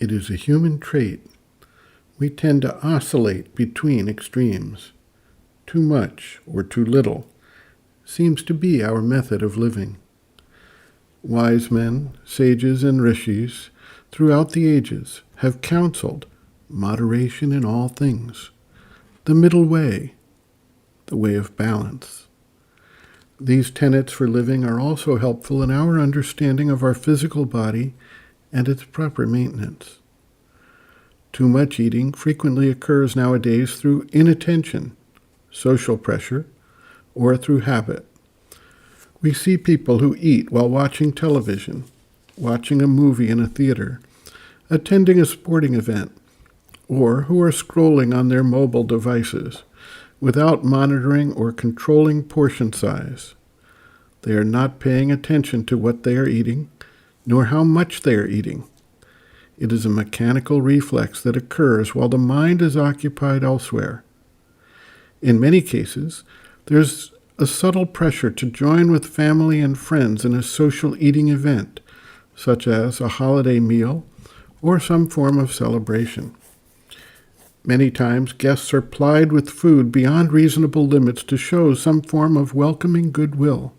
It is a human trait. We tend to oscillate between extremes. Too much or too little seems to be our method of living. Wise men, sages, and rishis throughout the ages have counseled moderation in all things, the middle way, the way of balance. These tenets for living are also helpful in our understanding of our physical body and its proper maintenance. Too much eating frequently occurs nowadays through inattention, social pressure, or through habit. We see people who eat while watching television, watching a movie in a theater, attending a sporting event, or who are scrolling on their mobile devices without monitoring or controlling portion size. They are not paying attention to what they are eating, nor how much they are eating. It is a mechanical reflex that occurs while the mind is occupied elsewhere. In many cases, there's a subtle pressure to join with family and friends in a social eating event, such as a holiday meal or some form of celebration. Many times, guests are plied with food beyond reasonable limits to show some form of welcoming goodwill.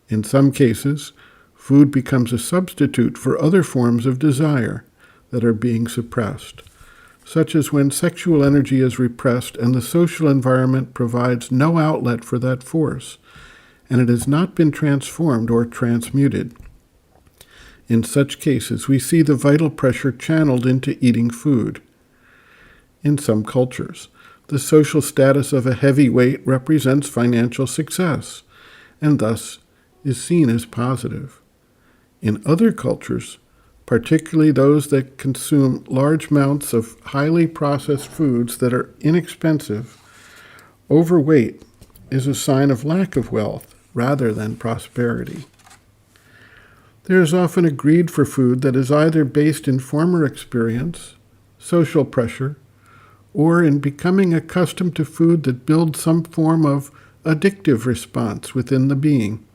In some cases, food becomes a substitute for other forms of desire that are being suppressed, such as when sexual energy is repressed and the social environment provides no outlet for that force, and it has not been transformed or transmuted. In such cases, we see the vital pressure channeled into eating food. In some cultures, the social status of a heavyweight represents financial success, and thus is seen as positive. In other cultures, particularly those that consume large amounts of highly processed foods that are inexpensive, overweight is a sign of lack of wealth rather than prosperity. There is often a greed for food that is either based in former experience, social pressure, or in becoming accustomed to food that builds some form of addictive response within the being.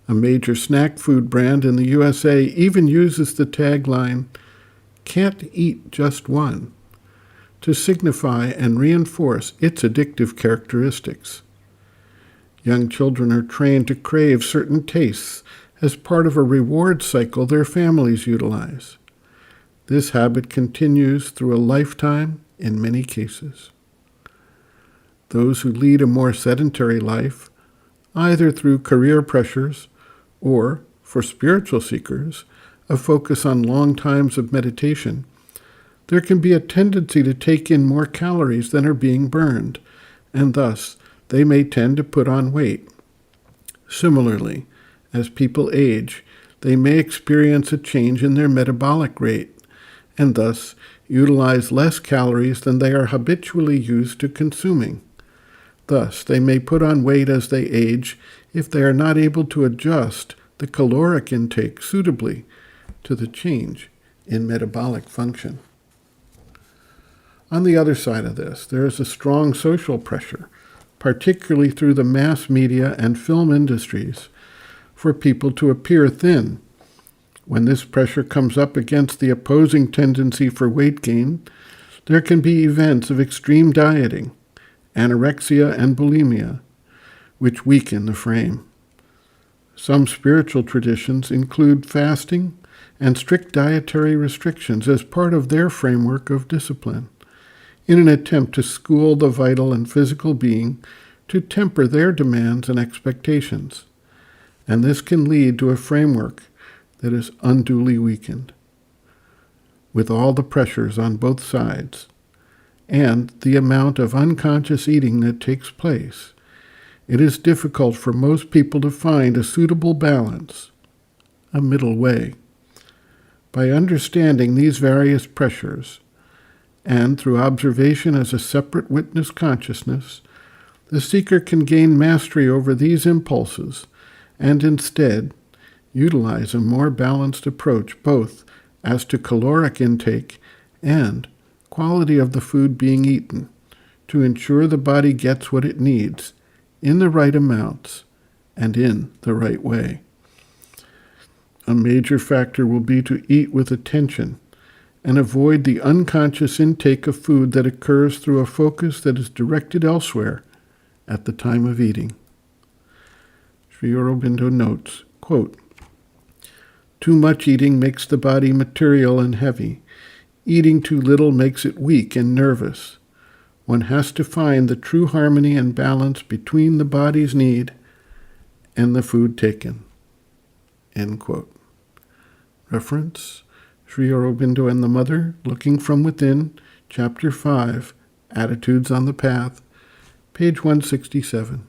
A major snack food brand in the USA even uses the tagline, "Can't eat just one," to signify and reinforce its addictive characteristics. Young children are trained to crave certain tastes as part of a reward cycle their families utilize. This habit continues through a lifetime in many cases. Those who lead a more sedentary life, either through career pressures or, for spiritual seekers, a focus on long times of meditation, there can be a tendency to take in more calories than are being burned, and thus they may tend to put on weight. Similarly, as people age, they may experience a change in their metabolic rate, and thus utilize less calories than they are habitually used to consuming. Thus, they may put on weight as they age if they are not able to adjust the caloric intake suitably to the change in metabolic function. On the other side of this, there is a strong social pressure, particularly through the mass media and film industries, for people to appear thin. When this pressure comes up against the opposing tendency for weight gain, there can be events of extreme dieting, anorexia and bulimia, which weaken the frame. Some spiritual traditions include fasting and strict dietary restrictions as part of their framework of discipline, in an attempt to school the vital and physical being to temper their demands and expectations. And this can lead to a framework that is unduly weakened. With all the pressures on both sides, and the amount of unconscious eating that takes place, it is difficult for most people to find a suitable balance, a middle way. By understanding these various pressures, and through observation as a separate witness consciousness, the seeker can gain mastery over these impulses and instead utilize a more balanced approach both as to caloric intake and quality of the food being eaten to ensure the body gets what it needs in the right amounts and in the right way. A major factor will be to eat with attention and avoid the unconscious intake of food that occurs through a focus that is directed elsewhere at the time of eating. Sri Aurobindo notes, quote, "Too much eating makes the body material and heavy. Eating too little makes it weak and nervous. One has to find the true harmony and balance between the body's need and the food taken." End quote. Reference, Sri Aurobindo and the Mother, Looking from Within, Chapter 5, Attitudes on the Path, page 167.